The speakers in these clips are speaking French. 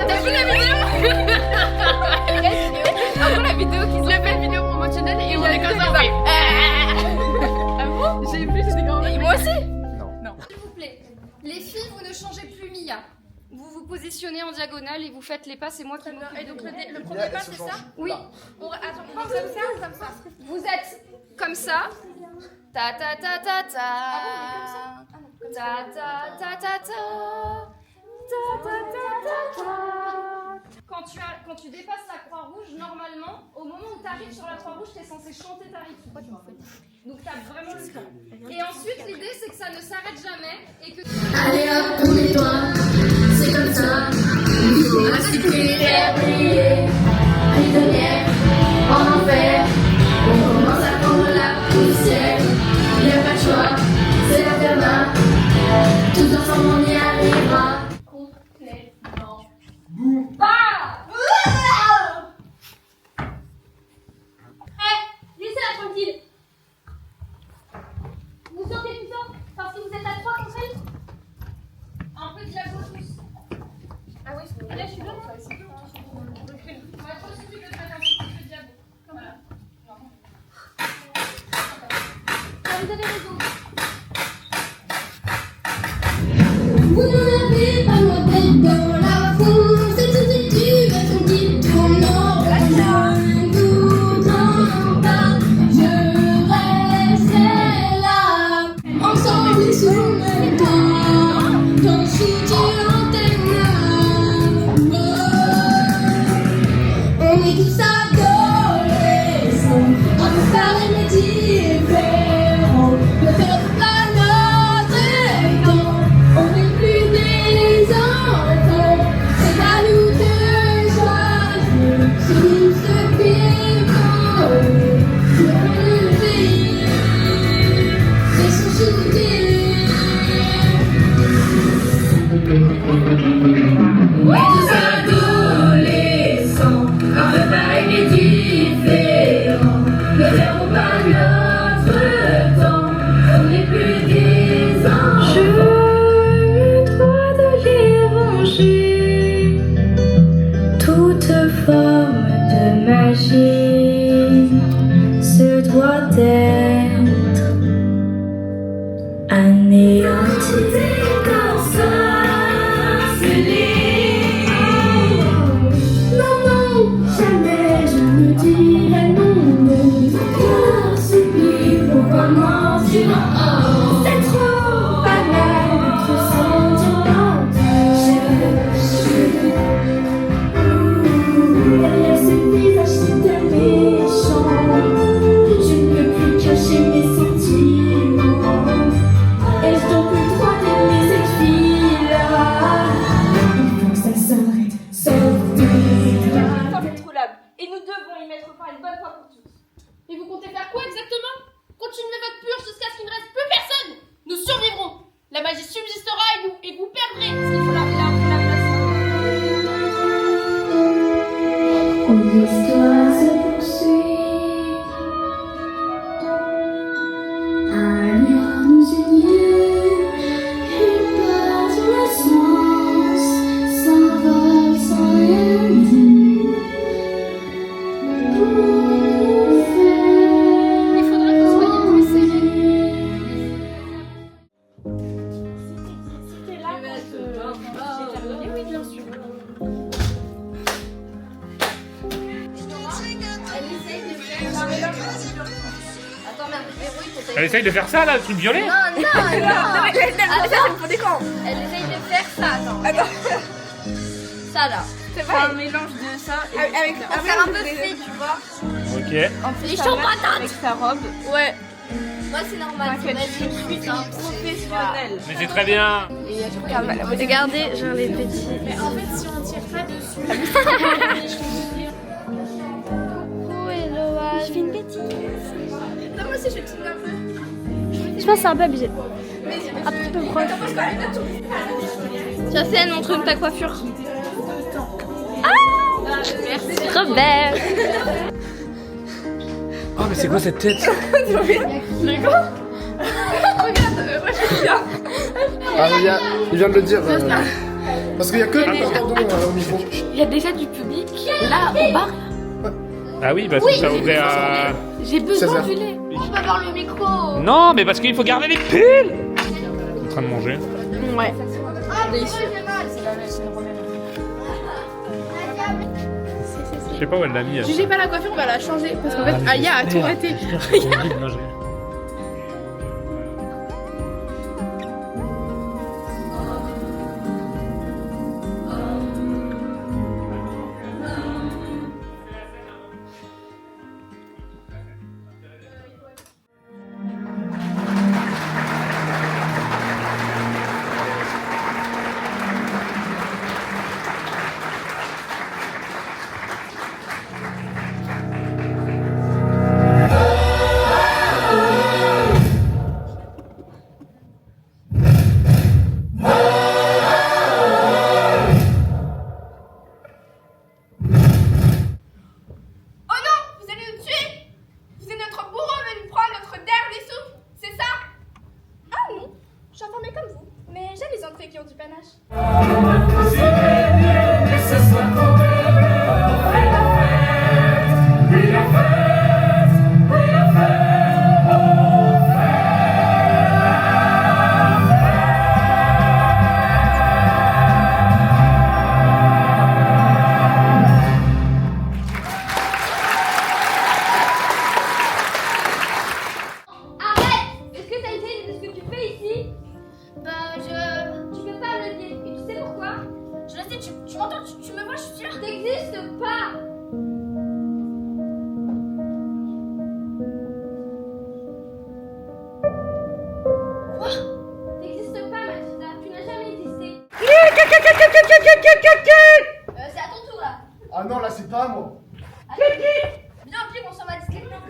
T'as vu la vidéo? Après la vidéo qui se répète, vidéo promotionnelle et on est comme ça. Ah bon? J'ai vu, c'était quand même. Moi aussi? Non. S'il vous plaît, les filles, vous ne changez plus Mia. Vous vous positionnez en diagonale et vous faites les pas, c'est moi qui m'occupe. Et donc le premier pas, c'est ça? Oui. Attends, comme ça ou comme ça? Vous êtes comme ça. Ta ta ta ta ta. Ta ta ta ta ta. Ta ta ta ta ta. Quand tu dépasses la croix rouge, normalement, au moment où tu arrives sur la croix rouge, tu es censé chanter ta rythme. Pourquoi tu m'en fais? Donc tu as vraiment le temps. Et ensuite, l'idée, c'est que ça ne s'arrête jamais et que... Allez hop, tournez-toi, c'est comme ça. Il faut recycler, faire briller. Allez, lumière, en enfer. On commence à prendre la poussière. Il n'y a pas de choix, c'est l'internat. Tous ensemble, on y arrivera. Complètement. Laissez-la tranquille. Vous sortez tout ça parce que vous êtes à 3 conseils. Un peu diabo tous. Ah oui, c'est bon. Là, je suis bien. C'est bien. Ouais, toi aussi, tu peux te mettre un petit peu de diabo. Voilà. Vous avez raison. Vous n'en avez pas moins tête dans la foule. C'est toute une situation qui tourne en rond. Tout en bas, je reste là. Ensemble et sous le même toit. Dans studio antenne. On est tous adolescents. On peut parler mais différents. Peut-être pas notre temps. On n'est plus des enfants. C'est à nous de choisir. C'est nous ce qu'il faut. Le pays et son soutien. On est tous adolescents. Un peu pareil mais différents. Ne perdons pas notre temps. On n'est plus des enfants. Je me dois de l'évanger toute forme de magie se doit d'être anéantie. Comme ça, c'est non, non, jamais je ne dirai non. Ne supplie, pourquoi mentir? C'est trop banal d'être sentimentale. Derrière ce visage si méchant, je ne peux plus cacher mes sentiments. Ai-je donc le droit d'aimer cette fille-là? Il faut que ça s'arrête, sortez là. Incontrôlable. Et nous devons y mettre fin une bonne fois pour toutes. Et vous comptez faire quoi exactement? Continuez votre purge jusqu'à ce qu'il ne reste plus personne. Nous survivrons. La magie subsistera et vous perdrez. Parce qu'il faut la place. L'histoire se poursuit. Un lien nous unit. Une peur sur le sens s'envole sans rien dire. Pour nous faire. Il faudrait que vous soyez plus serrés. C'était là quand j'ai terminé, oui, bien sûr. Elle essaye de faire. Attends, merde, Véro, il faut Elle essaye de faire ça là, le truc violet? Non. Attends. Attends. Elle essaye de faire ça. Attends. Ça là. C'est pas un mélange de ça et avec Pour faire un peu fait, tu vois. Ok. Les champs patates. avec sa robe. Ouais. Moi, c'est normal. T'inquiète, je suis professionnelle. Mais c'est très bien. Regardez, genre les petits. Mais en fait, si on tire pas dessus. Coucou, Eloa. Je fais une bêtise. Non, moi aussi, je tire un peu. Je pense que c'est un peu abusé. Un petit peu proche. Tu as fait, montre ta coiffure. Ah, merci. Trop belle. Oh, mais c'est quoi cette tête? Regarde, moi je suis bien. Ah, il vient de le dire. Parce qu'il y a que pardon, au micro. Il y a déjà du public là au bar. Ah oui, parce que ça ouvrait à... J'ai besoin 16h. du lait. On peut avoir le micro. Non, mais parce qu'il faut garder les piles. En train de manger. Ouais. Délicieux. Je sais pas où elle l'a mis. elle. Jugez pas la coiffure, on va la changer parce qu'en fait Aya a tout raté. Non, je- Oh non, vous allez nous tuer. Vous êtes notre bourreau venu prendre notre terre des sous, c'est ça? Ah non, je suis informée comme vous, mais j'aime les entrées qui ont du panache. Arrête! Est-ce que t'as idée de ce que tu fais ici? Tu peux pas me le dire. Et tu sais pourquoi? Je le sais, tu m'entends, tu me vois, je suis sûre. T'existes pas! Quoi? T'existes pas, Mathilda, tu n'as jamais existé. C'est à ton tour là. Ah non, là c'est pas à moi. Allez, viens, au pire, on s'en va discrètement.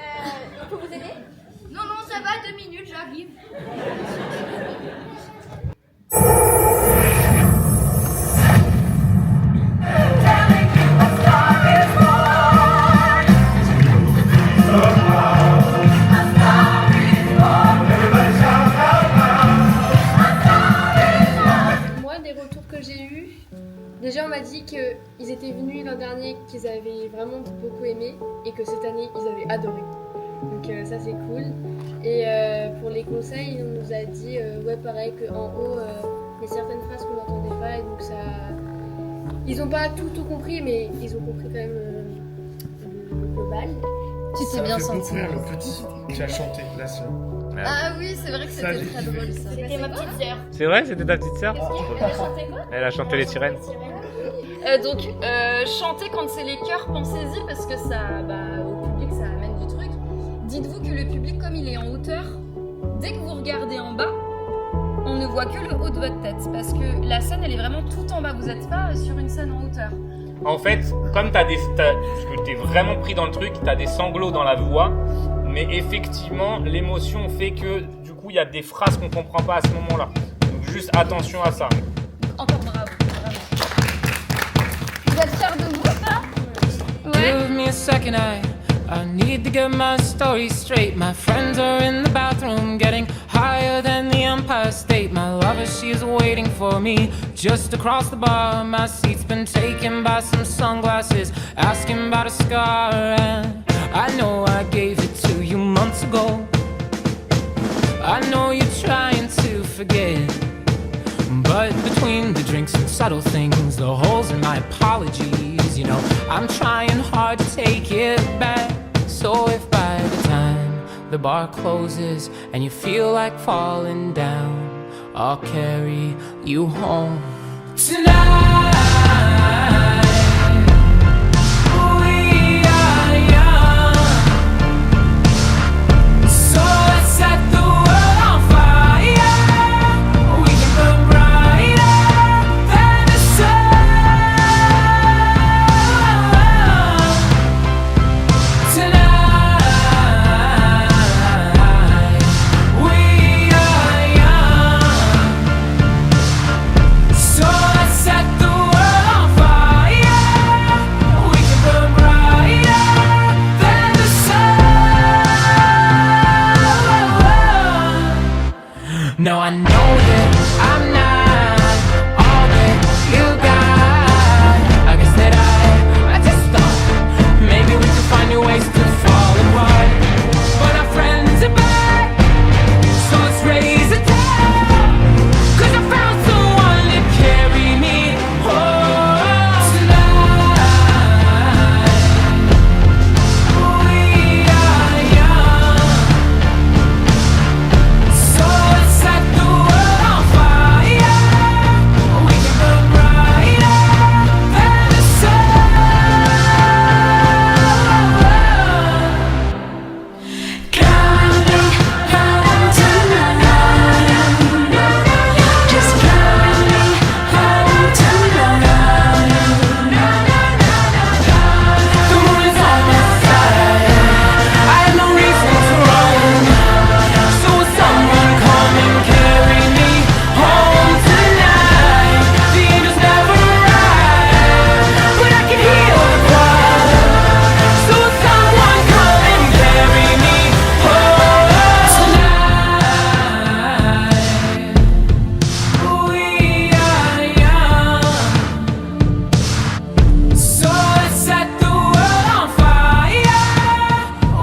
On peut vous aider? Non, ça va, 2 minutes, j'arrive. Moi, des retours que j'ai eus, déjà on m'a dit qu'ils étaient venus l'an dernier, qu'ils avaient vraiment beaucoup aimé et que cette année ils avaient adoré. Donc ça c'est cool. Et pour les conseils, on nous a dit ouais pareil qu'en haut il y a certaines phrases qu'on n'entendait pas et donc ça. Ils n'ont pas tout compris mais ils ont compris quand même le global. Tu t'es bien senti. Beaucoup rire le petit qui a chanté là sur. Ah oui, c'est vrai que Ça, c'était j'ai très kiffé. drôle ça. C'était ma petite sœur. C'est vrai, c'était ta petite sœur? Elle a chanté quoi? Elle a chanté les sirènes. Donc, chanter quand c'est les chœurs, pensez-y parce que ça, au public, ça amène du truc. Dites-vous que le public, comme il est en hauteur, dès que vous regardez en bas, on ne voit que le haut de votre tête parce que la scène, elle est vraiment tout en bas. Vous n'êtes pas sur une scène en hauteur. En fait, comme parce que t'es vraiment pris dans le truc, t'as des sanglots dans la voix, mais effectivement, l'émotion fait que du coup, il y a des phrases qu'on comprend pas à ce moment-là. Donc juste attention à ça. Encore bravo. Vous êtes fiers de vous, ça? Give me a second, I need to get my story straight. My friends are in the bathroom getting higher than the Empire State. My lover, she's waiting for me just across the bar. My seat's been taken by some sunglasses, asking about a scar. And I know I gave it to you months ago. I know you're trying to forget, but between the drinks and subtle things, the holes in my apologies, you know, I'm trying hard to take it back. So if by the time the bar closes and you feel like falling down, I'll carry you home tonight. We are young, so let's set the world on fire. We can burn brighter than the sun tonight. We No, I know that I'm not all that you got. I guess that I just thought maybe we could find new ways to fall apart. But our friends are back, so let's raise a toast. 'Cause I found someone to carry me home tonight. We are young, so let's set the world on fire. We can burn brighter than the sun. Count me home tonight. Just count me home tonight. The moon is on my side. I have no reason to run. So will someone come and carry me home tonight? The angels never arrive, but I can hear the choir. So will someone come and carry me home tonight? We are young, so let's set the world on fire.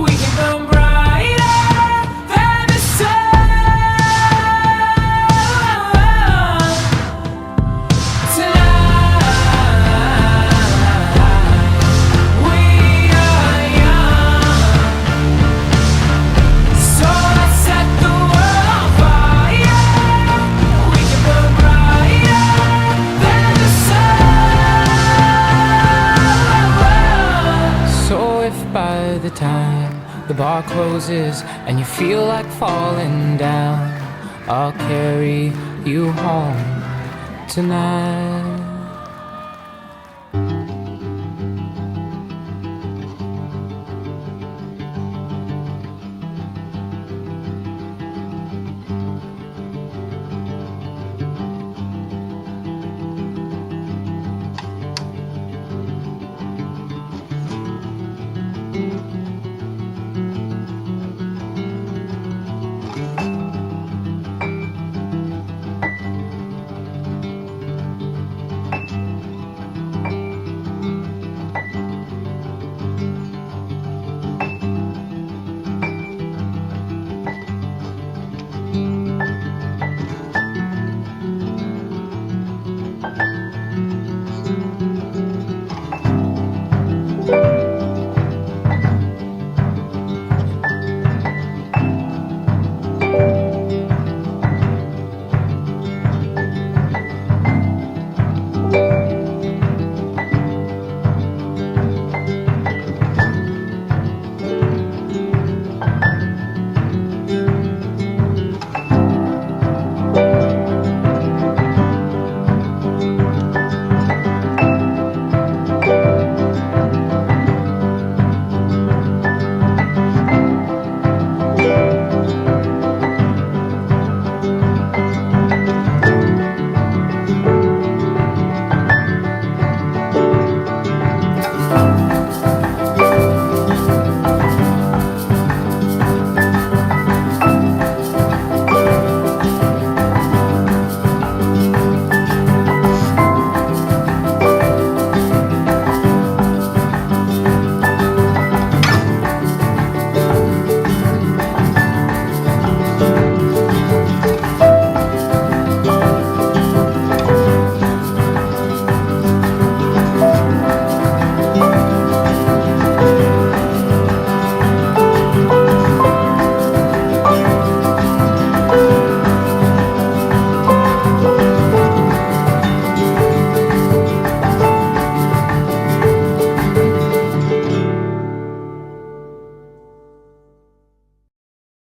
We can burn brighter than the sun tonight. We are young, so let's set the world on fire. We can burn brighter than the sun. So if by the time the bar closes and you feel like falling down, I'll carry you home tonight.